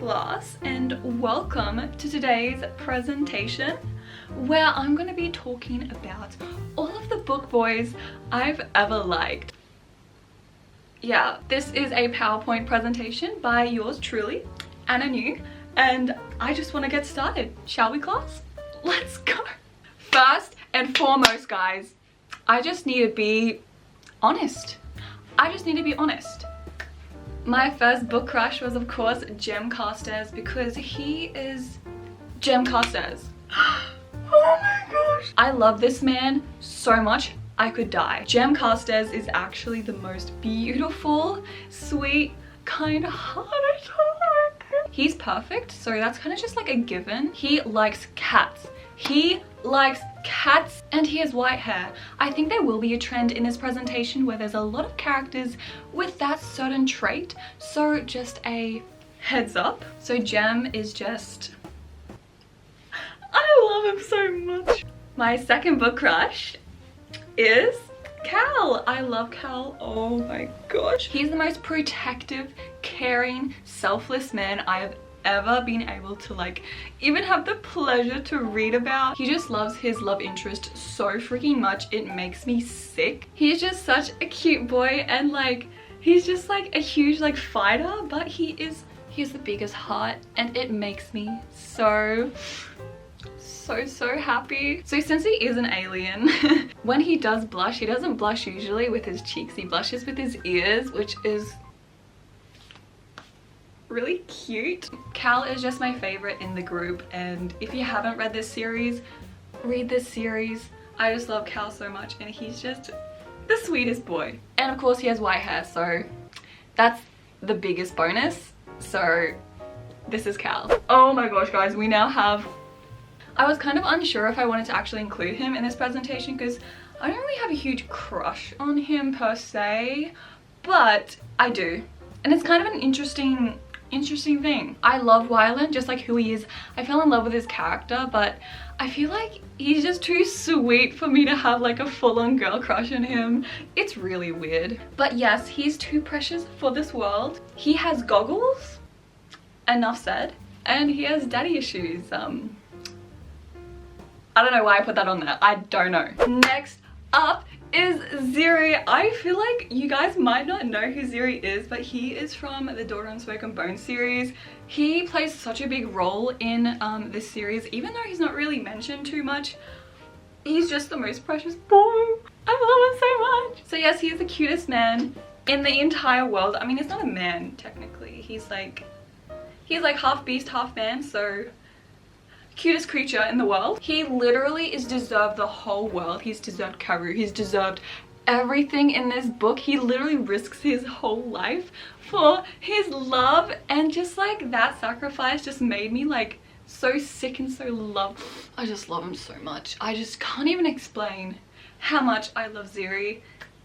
class and welcome to today's presentation where I'm going to be talking about all of the book boys I've ever liked. Yeah, this is a PowerPoint presentation by yours truly, Anna New, and I just want to get started. Shall we, class? Let's go. First and foremost, guys, I just need to be honest. My first book crush was, of course, Jem Carstairs, because he is Jem Carstairs. Oh my gosh. I love this man so much I could die. Jem Carstairs is actually the most beautiful, sweet, kind-hearted. He's perfect, so that's kind of just like a given. He likes cats. And he has white hair. I think there will be a trend in this presentation where there's a lot of characters with that certain trait, so just a heads up. So Jem is just... I love him so much. My second book crush is Cal. I love Cal. Oh my gosh. He's the most protective, caring, selfless man I have ever been able to even have the pleasure to read about. He just loves his love interest so freaking much, it makes me sick. He's just such a cute boy, and he's just a huge fighter, but he has the biggest heart, and it makes me so happy. So since he is an alien, when he does blush, he doesn't blush usually with his cheeks, he blushes with his ears, which is really cute. Cal is just my favorite in the group, and if you haven't read this series, read this series. I just love Cal so much, and he's just the sweetest boy. And of course he has white hair, so that's the biggest bonus. So this is Cal. Oh my gosh, guys, we now have... I was kind of unsure if I wanted to actually include him in this presentation because I don't really have a huge crush on him per se, but I do. And it's kind of an interesting thing. I love Wylan, just like who he is. I fell in love with his character, but I feel like he's just too sweet for me to have a full-on girl crush on him. It's really weird. But yes, he's too precious for this world. He has goggles, enough said, and he has daddy issues. I don't know why I put that on there. I don't know. Next up is Ziri. I feel like you guys might not know who Ziri is, but he is from the Daughter on Smoke and Bone series. He plays such a big role in this series, even though he's not really mentioned too much. He's just the most precious boy. I love him so much. So yes, he is the cutest man in the entire world. I mean, he's not a man technically. He's like half beast, half man, so cutest creature in the world. He literally is deserved the whole world. He's deserved Karoo. He's deserved everything in this book. He literally risks his whole life for his love, and just that sacrifice just made me so sick and so loved. I just love him so much. I just can't even explain how much I love Ziri.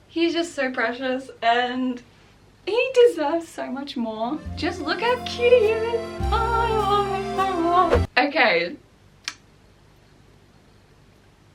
He's just so precious and he deserves so much more. Just look how cute he is. I love him so much.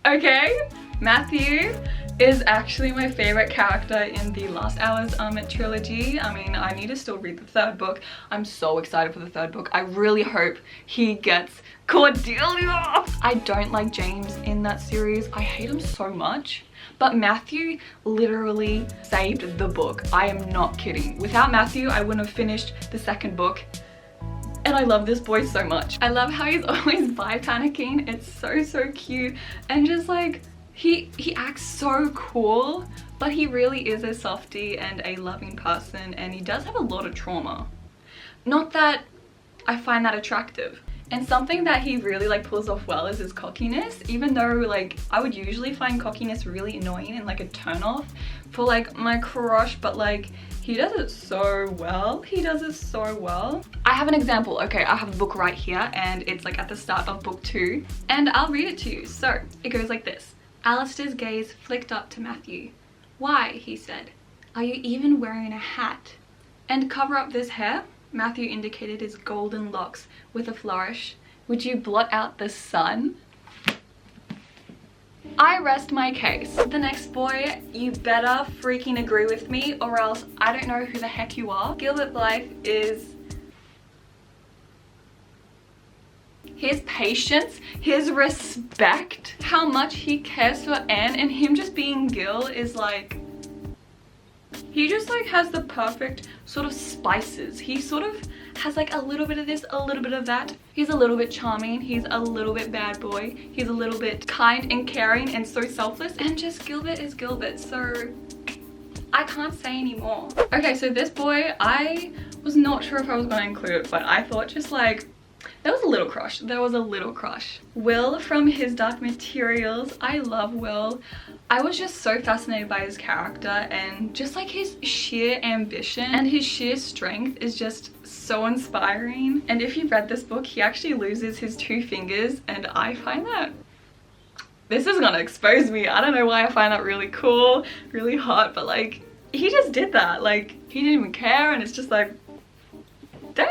Okay, Matthew is actually my favorite character in the Last Hours trilogy. I mean, I need to still read the third book. I'm so excited for the third book. I really hope he gets Cordelia. I don't like James in that series. I hate him so much. But Matthew literally saved the book. I am not kidding. Without Matthew, I wouldn't have finished the second book. And I love this boy so much. I love how he's always panicking. It's so cute. And just he acts so cool, but he really is a softie and a loving person, and he does have a lot of trauma. Not that I find that attractive. And something that he really pulls off well is his cockiness, even though I would usually find cockiness really annoying and a turn off for my crush, but he does it so well. He does it so well. I have an example. Okay, I have a book right here, and it's at the start of book 2, and I'll read it to you. So it goes like this. Alistair's gaze flicked up to Matthew. "Why?" he said. "Are you even wearing a hat? And cover up this hair?" Matthew indicated his golden locks with a flourish. "Would you blot out the sun?" I rest my case. The next boy, you better freaking agree with me, or else I don't know who the heck you are. Gilbert Blythe is his patience, his respect, how much he cares for Anne, and him just being Gil is like, he just like has the perfect sort of spices. He sort of has like a little bit of this, a little bit of that. He's a little bit charming, he's a little bit bad boy, he's a little bit kind and caring and so selfless, and just Gilbert is Gilbert, so I can't say anymore. Okay, so this boy, I was not sure if I was going to include it, but I thought just like, there was a little crush. There was a little crush. Will from His Dark Materials. I love Will. I was just so fascinated by his character, and just like his sheer ambition and his sheer strength is just so inspiring. And if you've read this book, he actually loses his 2 fingers, and I find that, this is gonna expose me. I don't know why I find that really cool, really hot, but like, he just did that. Like, he didn't even care, and it's just like, damn.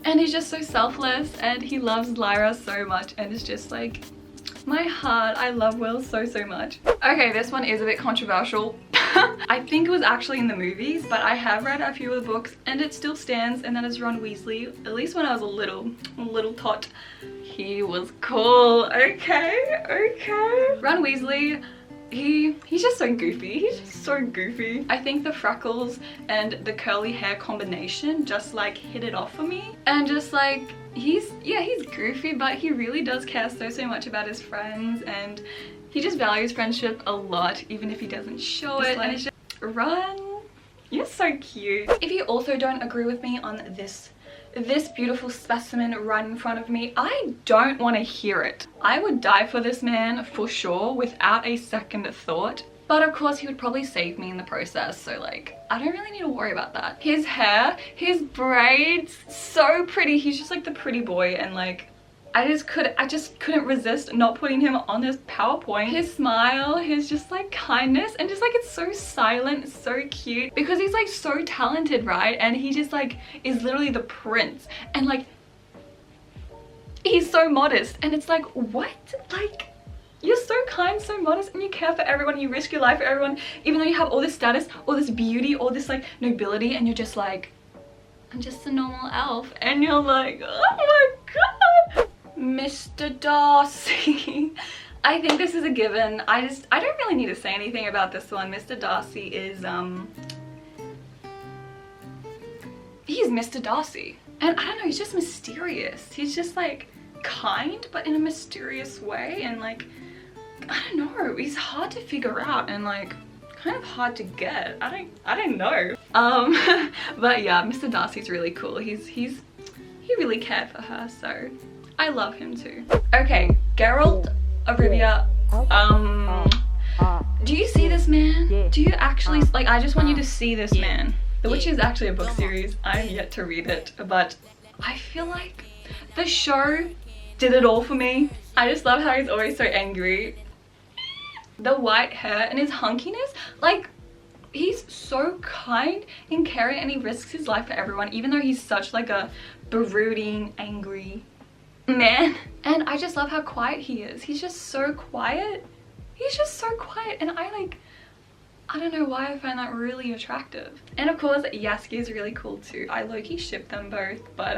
And he's just so selfless, and he loves Lyra so much, and it's just like, my heart. I love Will so much. Okay, this one is a bit controversial. I think it was actually in the movies, but I have read a few of the books and it still stands, and that is Ron Weasley. At least when I was a little tot, he was cool. Okay. Ron Weasley, he's just so goofy. He's just so goofy. I think the freckles and the curly hair combination just like hit it off for me. And just like, he's goofy, but he really does care so much about his friends, and he just values friendship a lot, even if he doesn't show it. Like, and it's just, Ron, you're so cute. If you also don't agree with me on this beautiful specimen right in front of me, I don't want to hear it. I would die for this man for sure, without a second thought. But of course he would probably save me in the process, so like, I don't really need to worry about that. His hair, his braids, so pretty. He's just like the pretty boy, and like, I just couldn't resist not putting him on this PowerPoint. His smile, his just like kindness, and just like, it's so silent, so cute, because he's like so talented, right? And he just like is literally the prince, and like, he's so modest, and it's like, what? Like, you're so kind, so modest, and you care for everyone, you risk your life for everyone, even though you have all this status, all this beauty, all this like nobility, and you're just like, I'm just a normal elf. And you're like, oh my god, Mr. Darcy. I think this is a given. I don't really need to say anything about this one. Mr. Darcy is, he's Mr. Darcy. And I don't know, he's just mysterious. He's just like kind, but in a mysterious way, and like, I don't know, he's hard to figure out, and like, kind of hard to get. I don't know. But yeah, Mr. Darcy's really cool. He really cared for her, so I love him too. Okay, Geralt of Rivia. Do you see this man? Do you actually, like, I just want you to see this man. The Witch is actually a book series. I'm yet to read it, but I feel like the show did it all for me. I just love how he's always so angry. The white hair and his hunkiness, like, he's so kind and caring, and he risks his life for everyone, even though he's such like a brooding, angry man. And I just love how quiet he is. He's just so quiet. He's just so quiet, and I don't know why I find that really attractive. And of course, Jaskier is really cool too. I low-key ship them both, but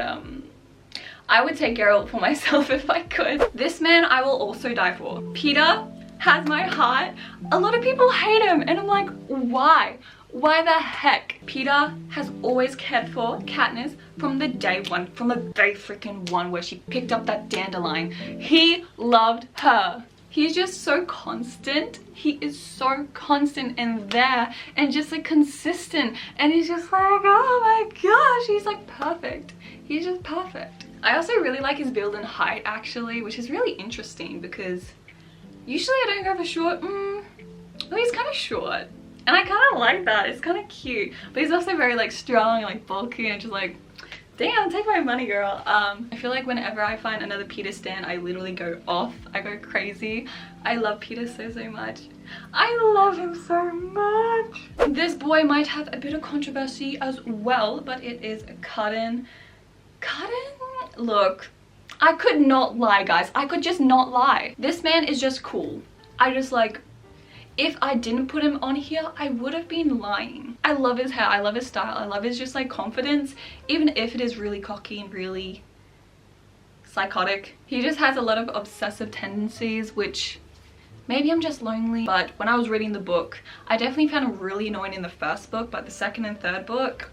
I would take Geralt for myself if I could. This man I will also die for. Peter has my heart. A lot of people hate him, and I'm like, why? Why the heck? Peter has always cared for Katniss from the day one, from the very freaking one where she picked up that dandelion. He loved her. He's just so constant. He is so constant and there, and just like consistent, and he's just like, oh my gosh, he's like perfect. He's just perfect. I also really like his build and height actually, which is really interesting because usually I don't go for short. Well, he's kind of short, and I kind of like that. It's kind of cute, but he's also very like strong and like bulky, and just like, damn, take my money, girl. I feel like whenever I find another Peter stan, I literally go off. I go crazy. I love Peter so much. I love him so much. This boy might have a bit of controversy as well, but it is Cuttin. Cuttin? Look, I could not lie, guys. I could just not lie. This man is just cool. I just like, if I didn't put him on here, I would have been lying. I love his hair, I love his style, I love his just like confidence, even if it is really cocky and really psychotic. He just has a lot of obsessive tendencies, which maybe I'm just lonely. But when I was reading the book, I definitely found him really annoying in the first book, but the second and third book,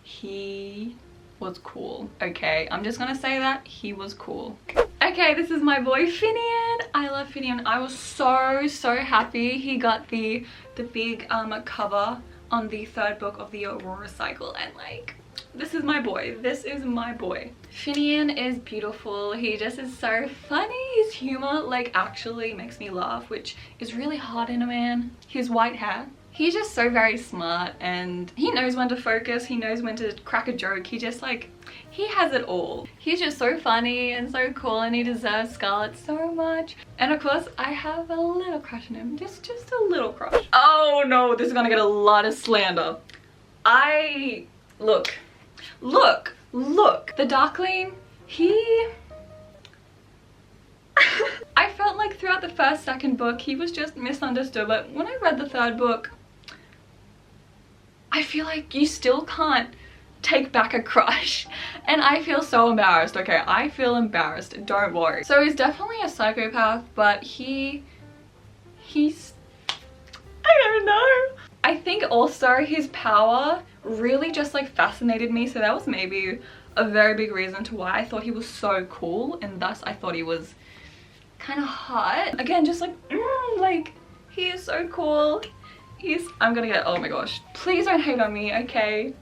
he was cool. Okay, I'm just gonna say that he was cool. Okay, this is my boy Finian. I love Finian. I was so happy he got the big cover on the third book of the Aurora cycle, and like, this is my boy. This is my boy. Finian is beautiful. He just is so funny. His humor like actually makes me laugh, which is really hard in a man. His white hair. He's just so very smart, and he knows when to focus. He knows when to crack a joke. He just like, he has it all. He's just so funny and so cool, and he deserves Scarlet so much. And of course, I have a little crush on him. Just a little crush. Oh no, this is gonna get a lot of slander. Look. The Darkling, I felt like throughout the first, second book, he was just misunderstood. But when I read the third book, I feel like you still can't take back a crush. And I feel so embarrassed, okay? I feel embarrassed, don't worry. So he's definitely a psychopath, but he's... I don't know. I think also his power really just like fascinated me, so that was maybe a very big reason to why I thought he was so cool, and thus I thought he was kind of hot. Again, just like, like, he is so cool. I'm gonna get, oh my gosh, please don't hate on me, okay?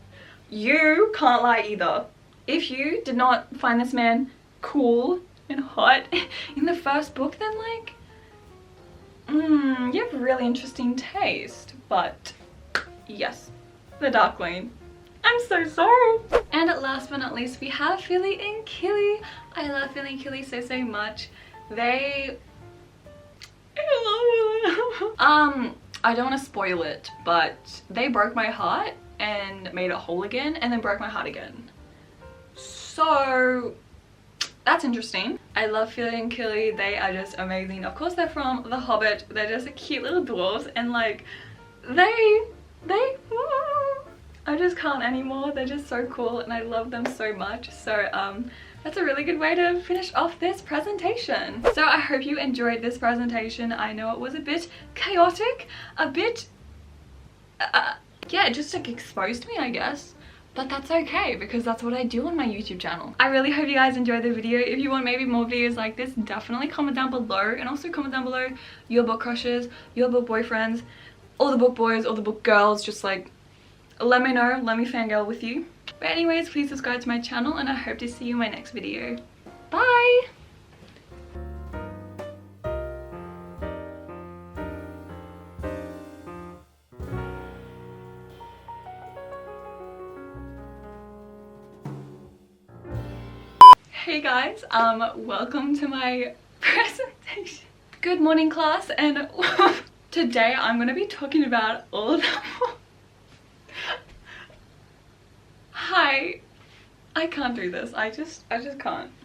You can't lie either. If you did not find this man cool and hot in the first book, then like, you have really interesting taste. But yes, the Darkling. I'm so sorry. And at last but not least, we have Philly and Killy. I love Philly and Killy so much. I don't want to spoil it, but they broke my heart and made it whole again, and then broke my heart again. So that's interesting. I love Philly and Killy. They are just amazing. Of course, they're from The Hobbit. They're just cute little dwarves, and like, I just can't anymore. They're just so cool, and I love them so much. So that's a really good way to finish off this presentation. So I hope you enjoyed this presentation. I know it was a bit chaotic, a bit yeah, it just like exposed me, I guess. But that's okay, because that's what I do on my YouTube channel. I really hope you guys enjoyed the video. If you want maybe more videos like this, definitely comment down below, and also comment down below your book crushes, your book boyfriends, all the book boys, all the book girls. Just like, let me know, let me fangirl with you. But anyways, please subscribe to my channel, and I hope to see you in my next video. Bye! Hey guys, welcome to my presentation. Good morning class, and today I'm going to be talking about all of them. Hi, I can't do this. I just can't.